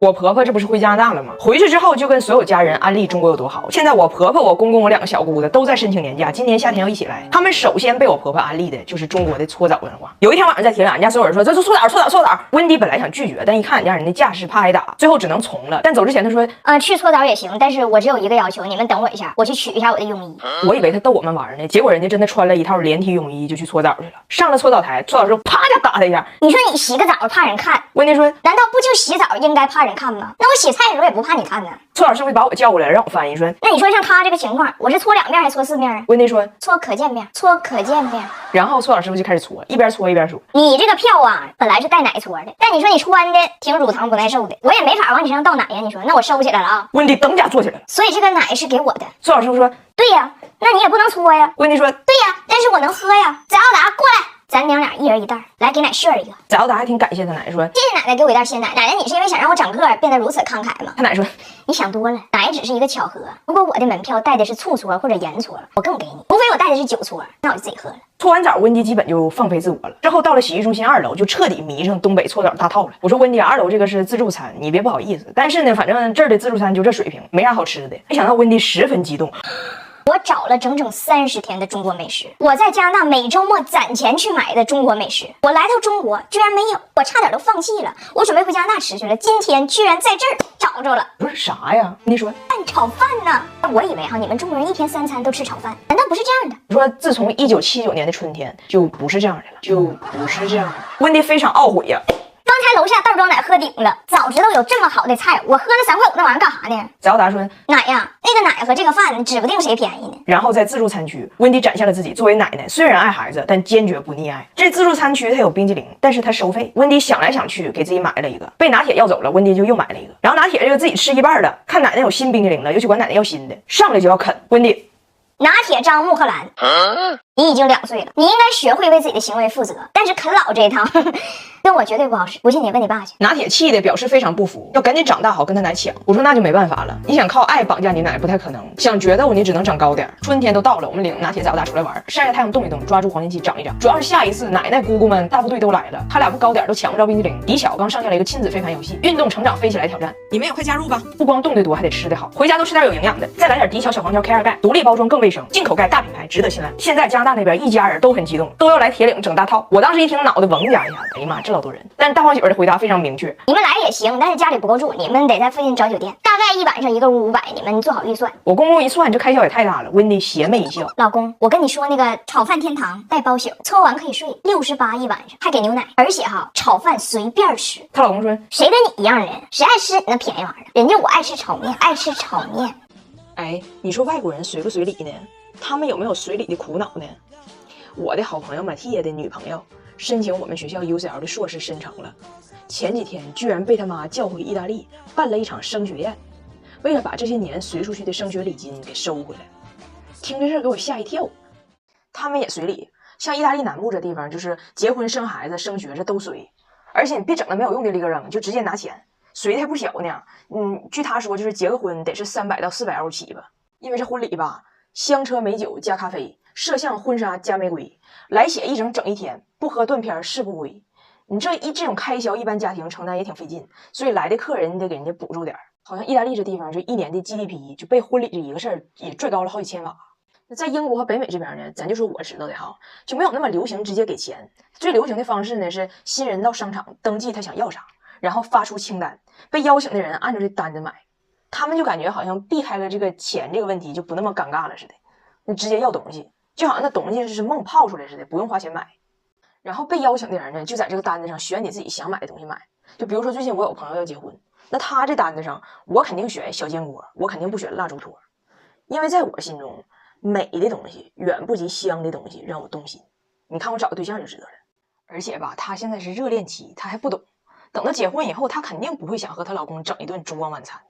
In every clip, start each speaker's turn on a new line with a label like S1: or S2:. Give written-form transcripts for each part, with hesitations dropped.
S1: 我婆婆这不是回加拿大了吗？回去之后就跟所有家人安利中国有多好。现在我婆婆、我公公、我2个小姑子都在申请年假，今年夏天要一起来。他们首先被我婆婆安利的就是中国的搓澡文化。有一天晚上在铁岭，俺家所有人说这是搓澡。温迪本来想拒绝，但一看俺家人的架势，怕挨打，最后只能从了。但走之前他说，
S2: 去搓澡也行，但是我只有一个要求，你们等我一下，我去取一下我的泳衣。
S1: 我以为他逗我们玩呢，结果人家真的穿了一套连体泳衣就去搓澡去了。上了搓澡台，搓澡之后啪就打他一下。
S2: 你说你洗个澡怕人看？
S1: 温迪说，
S2: 难道不就洗澡应该怕人看吗？那我洗菜的时候也不怕你看呢。
S1: 搓澡师傅把我叫过来，让我翻译说，
S2: 那你说像他这个情况，我是搓2面还搓4面啊？
S1: 温迪说，
S2: 搓可见面，搓可见面。
S1: 然后搓澡师傅就开始搓，一边搓一边说，
S2: 你这个票啊，本来是带奶搓的，但你说你穿的挺乳糖不耐受的，我也没法往你身上倒奶呀。你说，那我收起来了啊。
S1: 温迪等家坐起来了，
S2: 所以这个奶是给我的。
S1: 搓澡师傅说，
S2: 对呀，那你也不能搓呀。
S1: 温迪说，
S2: 对呀，但是我能喝呀。早达过来，咱娘俩一人一袋，来给奶share一个。
S1: 早达还挺感谢他奶，说
S2: 谢谢奶奶给我一袋鲜奶。奶奶，你是因为想让我长个儿变得如此慷慨吗？
S1: 他奶说，
S2: 你想多了，奶只是一个巧合。如果我的门票带的是醋搓或者盐搓，我更给你；除非我带的是酒搓，那我就自己喝了。
S1: 搓完澡，温迪基本就放飞自我了。之后到了洗浴中心2楼，就彻底迷上东北搓澡大套了。我说温迪，2楼这个是自助餐，你别不好意思。但是呢，反正这儿的自助餐就这水平，没啥好吃的。没想到温迪十分激动。
S2: 我找了整整30天的中国美食，我在加拿大每周末攒钱去买的中国美食，我来到中国居然没有，我差点都放弃了。我准备回加拿大吃去了，今天居然在这儿找着了。
S1: 不是啥呀？你说
S2: 蛋炒饭呢？我以为你们中国人1天3餐都吃炒饭，难道不是这样的？
S1: 你说自从1979年的春天就不是这样的了，就不是这样的。温迪非常懊悔呀。
S2: 刚才楼下袋装奶喝顶了，早知道有这么好的菜，我喝了3块5那玩意儿干啥呢？
S1: 早达说，
S2: 奶呀，那个奶和这个饭指不定谁便宜呢。
S1: 然后在自助餐区，温迪展现了自己作为奶奶虽然爱孩子，但坚决不溺爱。这自助餐区它有冰激凌，但是它收费。温迪想来想去，给自己买了一个，被拿铁要走了，温迪就又买了一个。然后拿铁这个自己吃一半的，看奶奶有新冰激凌了，又去管奶奶要新的，上来就要啃。温迪，
S2: 拿铁张穆赫兰，你已经2岁了，你应该学会为自己的行为负责。但是啃老这一套，跟我绝对不好使。不信你问你爸去。
S1: 拿铁气的表示非常不服，要赶紧长大好跟他奶抢。我说那就没办法了，你想靠爱绑架你奶不太可能，想决斗你只能长高点。春天都到了，我们领拿铁早大出来玩，晒晒太阳动一动，抓住黄金期长一长。主要是下一次奶奶姑姑们大部队都来了，他俩不高点都抢不着冰激凌。迪巧刚上线了一个亲子飞盘游戏，运动成长飞起来挑战，你们也快加入吧！不光动得多，还得吃得好，回家都吃点有营养的，再来点迪巧小黄条 K2 钙，独立包装更卫生，进口钙大品牌，值得信赖。现在加拿大那边一家人都很激动，都要来铁岭整大套。我当时一听脑袋嗡家一下，哎呀妈，这老多人！但是大黄媳妇的回答非常明确，
S2: 你们来也行，但是家里不够住，你们得在附近找酒店，大概一晚上一个屋500，你们做好预算。
S1: 我公公一算，这开销也太大了。温迪邪魅一笑，
S2: 老公，我跟你说那个炒饭天堂带包宿，搓完可以睡68一晚上，还给牛奶，而且炒饭随便吃。
S1: 她老公说，
S2: 谁跟你一样人，谁爱吃你那便宜玩意儿？人家我爱吃炒面，爱吃炒面。
S1: 哎，你说外国人随不随礼呢？他们有没有随礼的苦恼呢？我的好朋友马蒂亚的女朋友申请我们学校 UCL 的硕士申成了，前几天居然被他妈叫回意大利办了一场升学宴，为了把这些年随出去的升学礼金给收回来。听这事儿给我吓一跳。他们也随礼，像意大利南部这地方，就是结婚生孩子升学这都随，而且你别整那没有用的立个扔，就直接拿钱，随的还不小呢。据他说就是结个婚得是300到400欧起吧，因为这婚礼吧，香车美酒加咖啡，摄像婚纱加玫瑰，来写一整一天，不喝断片誓不归。你这种开销，一般家庭承担也挺费劲，所以来的客人你得给人家补助点。好像意大利这地方就1年的 GDP 就被婚礼这一个事儿也拽高了好几千瓦。那在英国和北美这边呢，咱就说我知道的就没有那么流行直接给钱。最流行的方式呢是新人到商场登记他想要啥，然后发出清单，被邀请的人按照这单子买。他们就感觉好像避开了这个钱这个问题，就不那么尴尬了似的。那直接要东西，就好像那东西是梦泡出来似的，不用花钱买。然后被邀请的人呢，就在这个单子上选你自己想买的东西买。就比如说最近我有朋友要结婚，那他这单子上我肯定选小煎锅，我肯定不选蜡烛托，因为在我心中美的东西远不及香的东西让我动心。你看我找个对象就知道了。而且吧，他现在是热恋期，他还不懂，等到结婚以后，他肯定不会想和她老公整一顿烛光晚餐。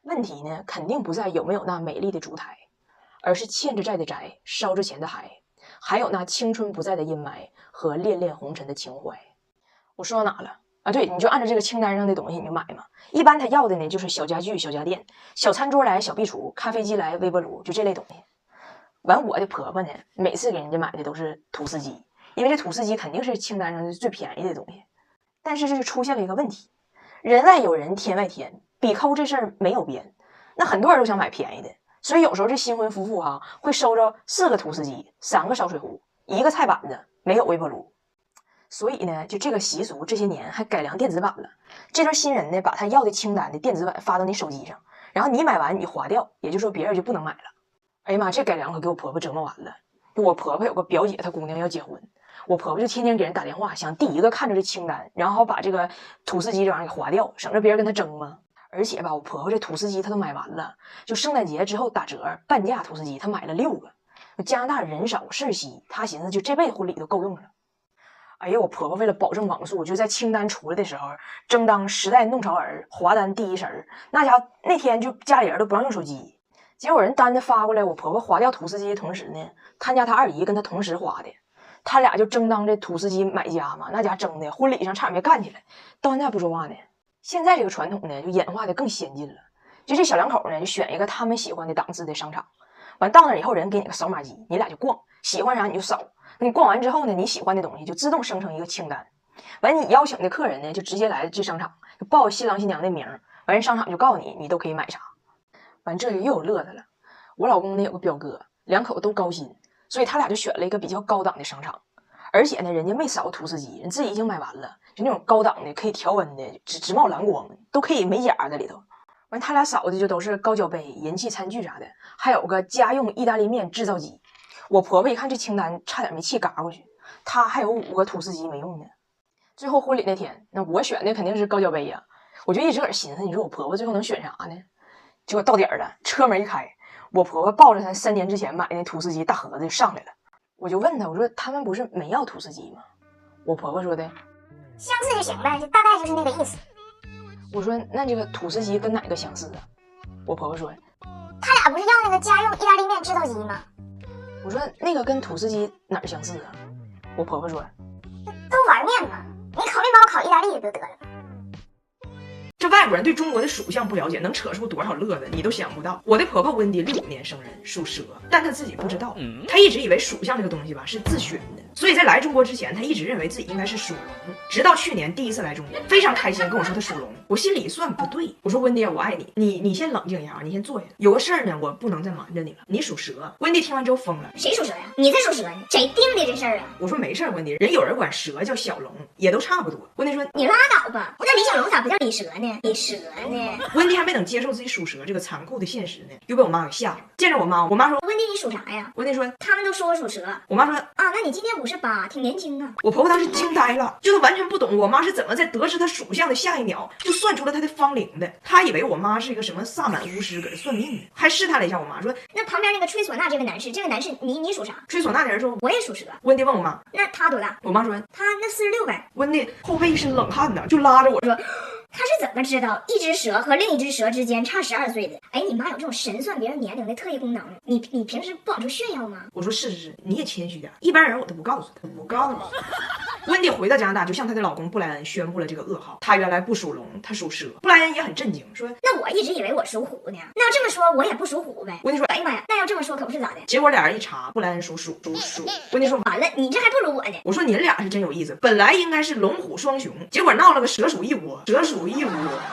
S1: 问题呢，肯定不在有没有那美丽的烛台，而是欠着债的债，烧着钱的海，还有那青春不在的阴霾和恋恋红尘的情怀。我说到哪了啊？对，你就按照这个清单上的东西你就买嘛。一般他要的呢就是小家具、小家电，小餐桌来小壁橱，咖啡机来微波炉，就这类东西。完，我的婆婆呢，每次给人家买的都是吐司机，因为这吐司机肯定是清单上的最便宜的东西。但是这就出现了一个问题，人外有人，天外天，比抠这事儿没有边。那很多人都想买便宜的，所以有时候这新婚夫妇会收着4个土司机、3个烧水壶、1个菜板子，没有微波炉。所以呢，就这个习俗这些年还改良电子版了。这对新人呢，把他要的清单的电子版发到你手机上，然后你买完你划掉，也就是说别人就不能买了。哎呀妈，这改良可给我婆婆折磨完了。我婆婆有个表姐，她姑娘要结婚，我婆婆就天天给人打电话，想第一个看着这清单，然后把这个土司机这玩意儿给划掉，省着别人跟她争嘛。而且吧，我婆婆这土司机她都买完了，就圣诞节之后打折半价土司机，她买了6个。加拿大人少事儿稀，她寻思就这辈子婚礼都够用了。哎呀，我婆婆为了保证网速，就在清单出来的时候，正当时代弄潮儿，划单第一声，那家伙那天就家里人都不让用手机。结果人单子发过来，我婆婆划掉土司机的同时呢，她家她二姨跟她同时划的，他俩就争当这土司机买家嘛，那家争的婚礼上差点没干起来，到现在不说话呢。现在这个传统呢，就演化的更先进了，就这小两口呢，就选一个他们喜欢的档次的商场，完到那以后人给你个扫码机，你俩就逛，喜欢啥你就扫。你逛完之后呢，你喜欢的东西就自动生成一个清单，完你邀请的客人呢就直接来这商场，就报新郎新娘的名，完人商场就告诉你你都可以买啥。完这就又有乐子了。我老公呢有个表哥，两口都高薪，所以他俩就选了一个比较高档的商场，而且呢人家没扫土司机，人自己已经买完了，就那种高档的可以调温的，直冒蓝光，都可以美甲在里头。完他俩扫的就都是高脚杯、银器餐具啥的，还有个家用意大利面制造机。我婆婆一看这清单，差点没气嘎过去。她还有5个土司机没用呢。最后婚礼那天，那我选的肯定是高脚杯呀。我就一直搁这寻思，你说我婆婆最后能选啥呢？结果到点儿了，车门一开，我婆婆抱着她3年之前买的土司机大盒子就上来了。我就问她，我说他们不是没要土司机吗？我婆婆说的，
S2: 相似就行呗，就大概就是那个意思。
S1: 我说那这个土司机跟哪个相似啊？我婆婆说，
S2: 他俩不是要那个家用意大利面制造机吗？
S1: 我说那个跟土司机哪儿相似啊？我婆婆说，
S2: 都玩面嘛，你烤面包烤意大利不就得了？
S1: 这外国人对中国的属相不了解，能扯出多少乐子你都想不到。我的婆婆温迪65年生人，属蛇，但她自己不知道，她一直以为属相这个东西吧是自选的，所以在来中国之前，她一直认为自己应该是属龙。直到去年第一次来中国，非常开心跟我说她属龙，我心里一算不对，我说温迪我爱你，你先冷静一下，你先坐下，有个事儿呢，我不能再瞒着你了。你属蛇。温迪听完之后疯了，
S2: 谁属蛇呀？你才属蛇呢，谁定的这事儿啊？
S1: 我说没事儿，温迪，人有人管蛇叫小龙，也都差不多。温迪说
S2: 你拉倒吧，那李小龙咋不叫李蛇呢？李蛇呢？
S1: 温迪还没等接受自己属蛇这个残酷的现实呢，又被我妈给吓着了。见着我妈说
S2: 温迪你属啥呀？
S1: 温迪说
S2: 他们都说我属蛇。
S1: 我妈说
S2: 啊，那你今年58，挺年轻啊。
S1: 我婆婆当时惊呆了，就她完全不懂我妈是怎么在得知她属相的下一秒就算出了她的芳龄的。她以为我妈是一个什么萨满巫师搁这算命的，还试探了一下我妈说，
S2: 那旁边那个吹唢呐这个男士你属啥？
S1: 吹唢呐的人说
S2: 我也属蛇。
S1: 温迪问我妈，
S2: 那他多大？
S1: 我妈说
S2: 他那46呗。
S1: 温迪后背一身冷汗呢，就拉着我说，
S2: 他是怎么知道一只蛇和另一只蛇之间差12岁的？哎，你妈有这种神算别人年龄的特异功能，你平时不往出炫耀吗？
S1: 我说是，你也谦虚点，一般人我都不告诉他，不告诉你。温迪回到加拿大，就向她的老公布莱恩宣布了这个噩耗。她原来不属龙，她属蛇。布莱恩也很震惊，说：“
S2: 那我一直以为我属虎呢。那要这么说，我也不属虎呗。”
S1: 温迪说：“
S2: 哎呀妈呀，那要这么说可不是咋的？”
S1: 结果俩人一查，布莱恩属鼠。温迪说：“
S2: 完了，你这还不如我呢。”
S1: 我说：“你俩是真有意思，本来应该是龙虎双雄，结果闹了个蛇鼠一窝。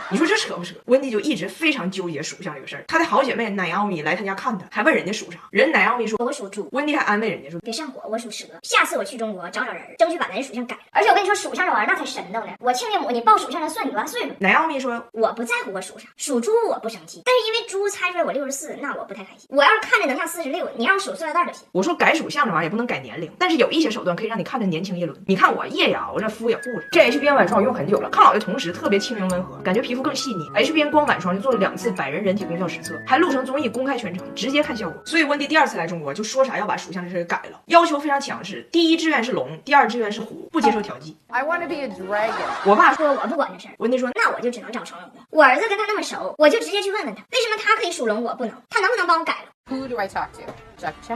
S1: 你说这扯不扯？”温迪就一直非常纠结属相这个事儿。她的好姐妹乃奥米来她家看她，还问人家属啥，人乃奥米说：“
S2: 我属猪。”
S1: 温迪还安慰人家说：“
S2: 别上火，我属蛇。下次我去中国找人，争取把咱这属相改了。而且我跟你说，属相这玩意儿那才神叨呢。我亲家母你报属相上算你多大岁数？”
S1: 乃奥米说：“
S2: 我不在乎我属啥，属猪我不生气，但是因为猪猜出来我64，那我不太开心。我要是看着能像46，你让我数塑料袋就行。”
S1: 我说改属相这玩意儿也不能改年龄，但是有一些手段可以让你看着年轻一轮。你看我夜也熬着，肤也护着。这 HBN 晚霜我用很久了，抗老的同时特别轻盈温和，感觉皮肤更细腻。HBN 光晚霜就做了2次百人人体功效实测，还录成综艺公开全程，直接看效果。所以温迪第2次来中国就说啥要把属相这事给改了，要求非常强势，第1志愿是龙，第2志愿是虎，不接受调剂。
S3: I want to be a dragon。
S1: 我爸
S2: 说我不管这事儿，
S1: 温迪说
S2: 那我就只能找成龙了。我儿子跟他那么熟，我就直接去问问他，为什么他可以属龙我不能？他能不能帮我改了？
S3: Who do I talk to?
S1: 咋cha？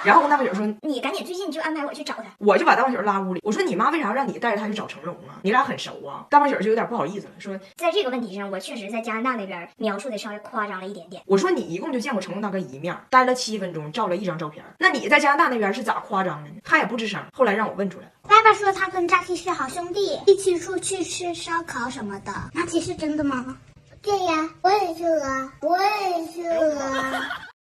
S1: 然后我跟大发小说，
S2: 你赶紧最近就安排我去找他。
S1: 我就把大发小拉屋里，我说你妈为啥让你带着他去找成龙啊？你俩很熟啊？大发小就有点不好意思了，说
S2: 在这个问题上，我确实在加拿大那边描述的稍微夸张了一点点。
S1: 我说你一共就见过成龙大哥一面，待了7分钟，照了1张照片，那你在加拿大那边是咋夸张的呢？他也不吱声。后来让我问出来了，
S3: 爸爸说他跟 Jackie 是好兄弟，一起出去吃烧烤什么的。那题是真的吗？对呀，我也去了，我也去了。